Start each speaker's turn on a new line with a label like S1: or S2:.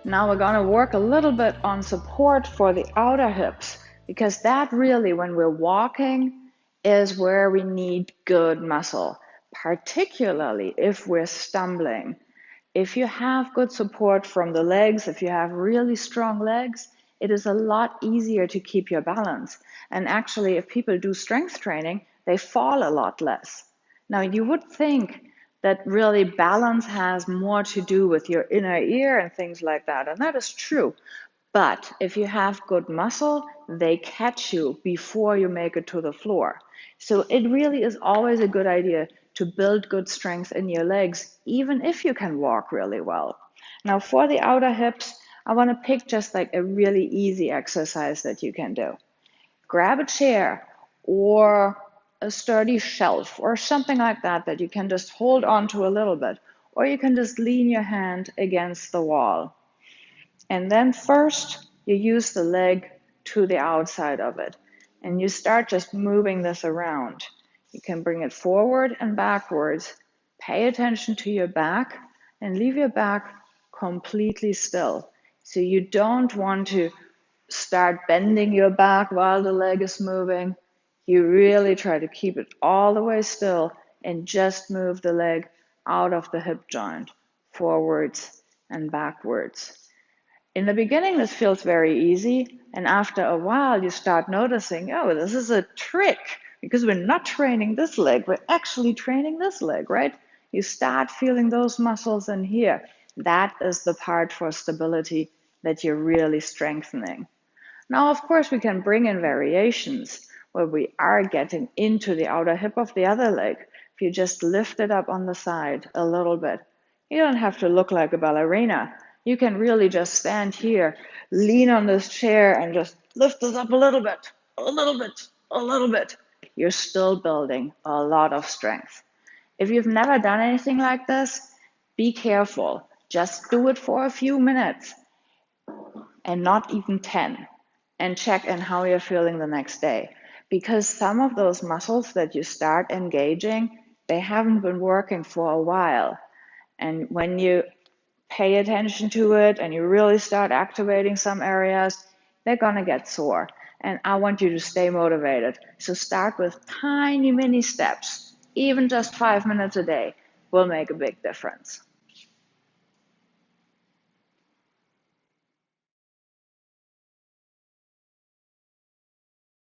S1: Now we're going to work a little bit on support for the outer hips, because that really, when we're walking, is where we need good muscle, particularly if we're stumbling. If you have good support from the legs, if you have really strong legs, it is a lot easier to keep your balance. And actually, if people do strength training, they fall a lot less. Now, you would think that really balance has more to do with your inner ear and things like that, and that is true. But if you have good muscle, they catch you before you make it to the floor. So it really is always a good idea to build good strength in your legs, even if you can walk really well. Now, for the outer hips, I want to pick just like a really easy exercise that you can do. Grab a chair or a sturdy shelf or something like that that you can just hold on to a little bit, or you can just lean your hand against the wall. And then first, you use the leg to the outside of it. And you start just moving this around. You can bring it forward and backwards. Pay attention to your back and leave your back completely still. So you don't want to start bending your back while the leg is moving. You really try to keep it all the way still and just move the leg out of the hip joint, forwards and backwards. In the beginning, this feels very easy, and after a while, you start noticing, oh, this is a trick, because we're not training this leg, we're actually training this leg, right? You start feeling those muscles in here. That is the part for stability that you're really strengthening. Now, of course, we can bring in variations where we are getting into the outer hip of the other leg. If you just lift it up on the side a little bit, you don't have to look like a ballerina. You can really just stand here, lean on this chair, and just lift this up a little bit, a little bit, a little bit. You're still building a lot of strength. If you've never done anything like this, be careful. Just do it for a few minutes and not even 10, and check in how you're feeling the next day. Because some of those muscles that you start engaging, they haven't been working for a while. And when you pay attention to it and you really start activating some areas, they're gonna get sore. And I want you to stay motivated. So start with tiny mini steps. Even just 5 minutes a day will make a big difference.